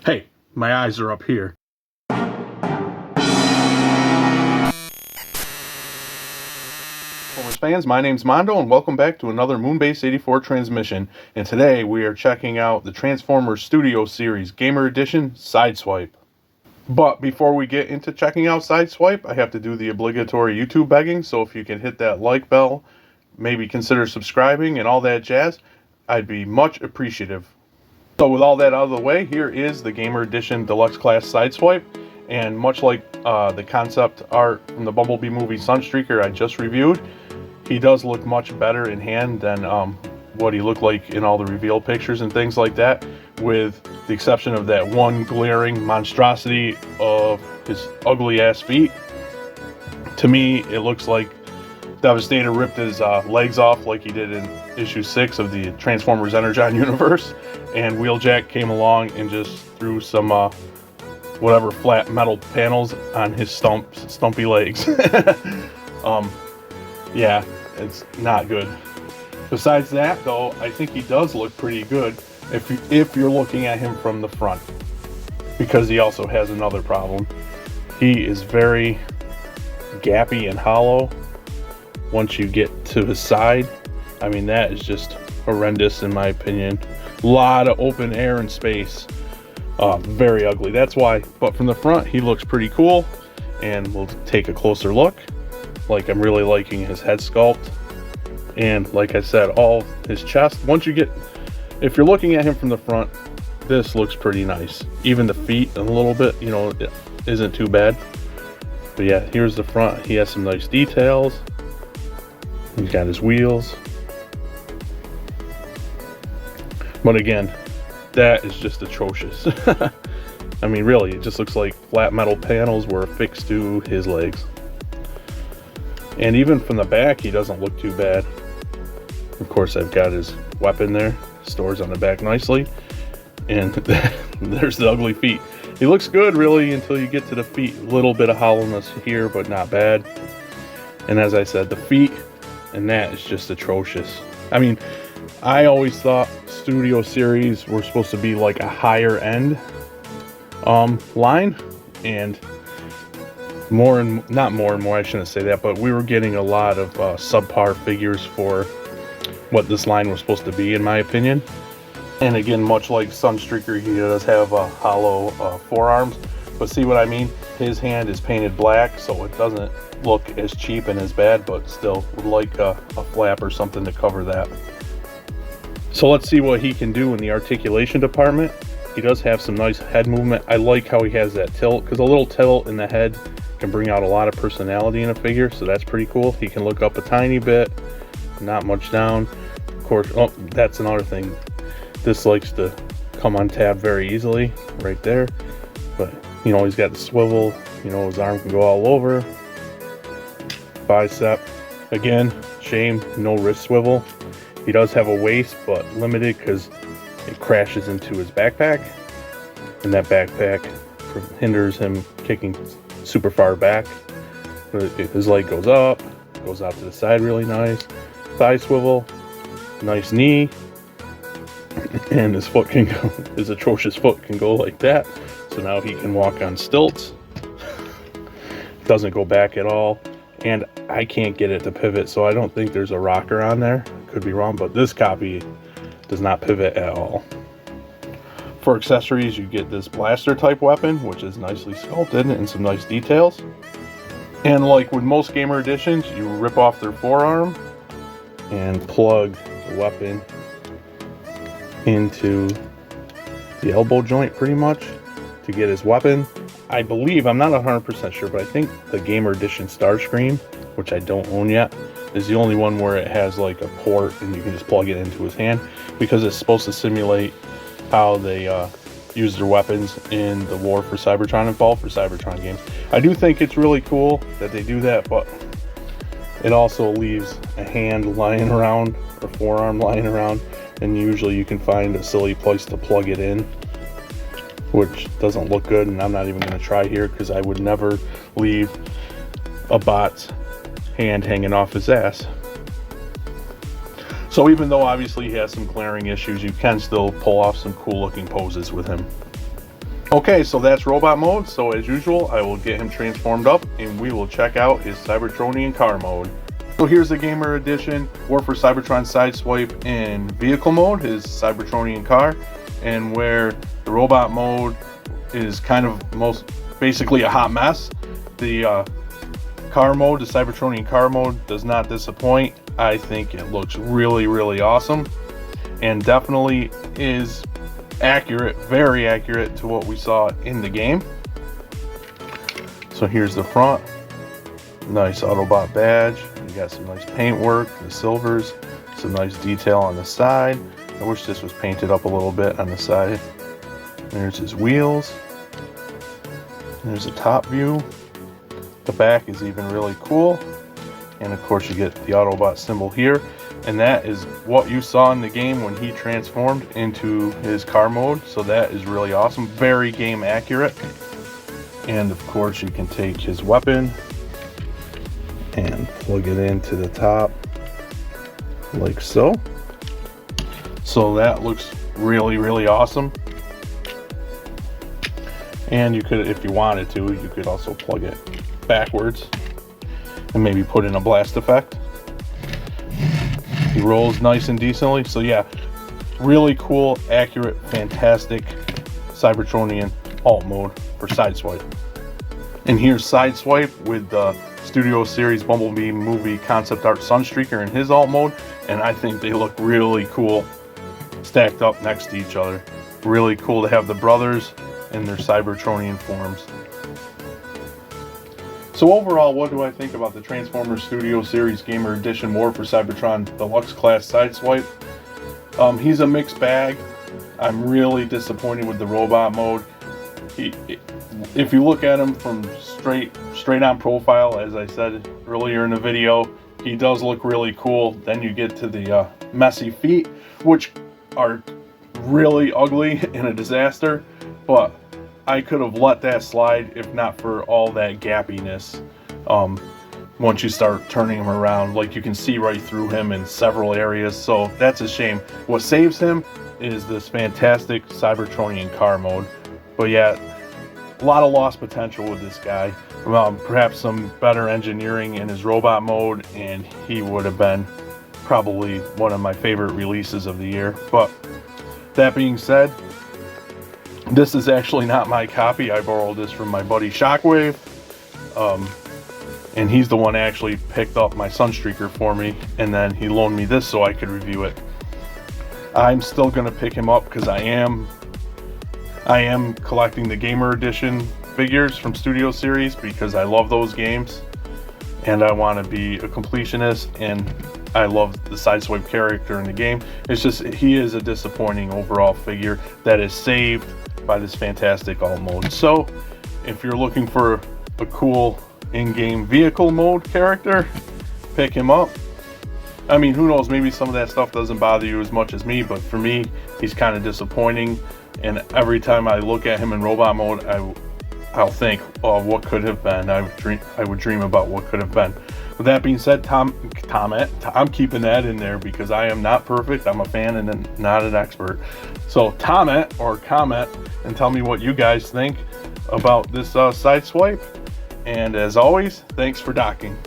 Hey, my eyes are up here. Transformers fans, my name's Mondo, and welcome back to another Moonbase 84 transmission. And today we are checking out the Transformers Studio Series Gamer Edition Sideswipe. But before we get into checking out Sideswipe, I have to do the obligatory YouTube begging. So if you can hit that like bell, maybe consider subscribing and all that jazz, I'd be much appreciative. So with all that out of the way, here is the Gamer Edition Deluxe Class Sideswipe. And much like the concept art from the Bumblebee movie Sunstreaker I just reviewed, he does look much better in hand than what he looked like in all the reveal pictures and things like that, with the exception of that one glaring monstrosity of his ugly ass feet. To me, it looks like Devastator ripped his legs off like he did in issue 6 of the Transformers Energon universe, and Wheeljack came along and just threw some whatever flat metal panels on his stumpy legs. Yeah, it's not good. Besides that, though, I think he does look pretty good if you're looking at him from the front, because he also has another problem. He is very gappy and hollow once you get to his side. I mean, that is just horrendous in my opinion. A lot of open air and space. Very ugly. That's why. But from the front, he looks pretty cool, and we'll take a closer look. Like, I'm really liking his head sculpt, and like I said, all his chest. If you're looking at him from the front, this looks pretty nice. Even the feet a little bit, it isn't too bad. But yeah, here's the front. He has some nice details. He's got his wheels. But again, that is just atrocious. I mean, really, it just looks like flat metal panels were affixed to his legs. And even from the back, he doesn't look too bad. Of course, I've got his weapon there. Stores on the back nicely. And there's the ugly feet. He looks good, really, until you get to the feet. A little bit of hollowness here, but not bad. And as I said, the feet, and that is just atrocious. I mean, I always thought Studio Series were supposed to be like a higher end line, and not more and more, I shouldn't say that, but we were getting a lot of subpar figures for what this line was supposed to be, in my opinion. And again, much like Sunstreaker, he does have hollow forearms, but see what I mean? His hand is painted black, so it doesn't look as cheap and as bad, but still would like a flap or something to cover that. So let's see what he can do in the articulation department. He does have some nice head movement. I like how he has that tilt, because a little tilt in the head can bring out a lot of personality in a figure, so that's pretty cool. He can look up a tiny bit, not much down. Of course, oh, that's another thing. This likes to come on tab very easily, right there. But, he's got the swivel. His arm can go all over. Bicep. Again, shame, no wrist swivel. He does have a waist, but limited because it crashes into his backpack. And that backpack hinders him kicking super far back. His leg goes up, goes out to the side really nice. Thigh swivel, nice knee. And his foot can go, his atrocious foot can go like that. So now he can walk on stilts. Doesn't go back at all. And I can't get it to pivot, so I don't think there's a rocker on there. Could be wrong, but this copy does not pivot at all. For accessories, you get this blaster type weapon, which is nicely sculpted and some nice details. And like with most Gamer Editions, you rip off their forearm and plug the weapon into the elbow joint pretty much to get his weapon. I believe, I'm not 100% sure, but I think the Gamer Edition Starscream, which I don't own yet, is the only one where it has like a port and you can just plug it into his hand, because it's supposed to simulate how they use their weapons in the War for Cybertron and Fall for Cybertron games. I do think it's really cool that they do that, but it also leaves a hand lying around or forearm lying around, and usually you can find a silly place to plug it in, which doesn't look good, and I'm not even going to try here because I would never leave a bot's hand hanging off his ass. So even though obviously he has some glaring issues, you can still pull off some cool looking poses with him. Okay, so that's robot mode. So as usual, I will get him transformed up and we will check out his Cybertronian car mode. So here's the Gamer Edition War for Cybertron Sideswipe in vehicle mode, his Cybertronian car, and where the robot mode is kind of basically a hot mess. The car mode, the Cybertronian car mode, does not disappoint. I think it looks really, really awesome and definitely is accurate, very accurate to what we saw in the game. So here's the front, nice Autobot badge. You got some nice paint work, the silvers, some nice detail on the side. I wish this was painted up a little bit on the side. There's his wheels. There's a top view. The back is even really cool. And of course you get the Autobot symbol here. And that is what you saw in the game when he transformed into his car mode. So that is really awesome. Very game accurate. And of course you can take his weapon and plug it into the top like so. So that looks really, really awesome. And you could, if you wanted to, you could also plug it backwards and maybe put in a blast effect. He rolls nice and decently. So yeah, really cool, accurate, fantastic Cybertronian alt mode for Sideswipe. And here's Sideswipe with the Studio Series Bumblebee movie concept art Sunstreaker in his alt mode, and I think they look really cool stacked up next to each other. Really cool to have the brothers in their Cybertronian forms. So overall, what do I think about the Transformers Studio Series Gamer Edition War for Cybertron Deluxe Class Sideswipe? He's a mixed bag. I'm really disappointed with the robot mode. If you look at him from straight on profile, as I said earlier in the video, he does look really cool. Then you get to the messy feet, which are really ugly and a disaster, but I could have let that slide if not for all that gappiness. Once you start turning him around, like you can see right through him in several areas, so that's a shame. What saves him is this fantastic Cybertronian car mode. But yeah, a lot of lost potential with this guy. Perhaps some better engineering in his robot mode, and he would have been probably one of my favorite releases of the year. But that being said, this is actually not my copy. I borrowed this from my buddy Shockwave, and he's the one that actually picked up my Sunstreaker for me, and then he loaned me this so I could review it. I'm still gonna pick him up because I am collecting the Gamer Edition figures from Studio Series because I love those games and I want to be a completionist, and I love the Sideswipe character in the game. It's just he is a disappointing overall figure that is saved by this fantastic alt mode. So if you're looking for a cool in-game vehicle mode character, pick him up. I mean, who knows, maybe some of that stuff doesn't bother you as much as me, but for me, he's kind of disappointing. And every time I look at him in robot mode, I'll think, oh, what could have been. I would dream about what could have been. With that being said, I'm keeping that in there because I am not perfect. I'm a fan and not an expert. So comment and tell me what you guys think about this Sideswipe. And as always, thanks for docking.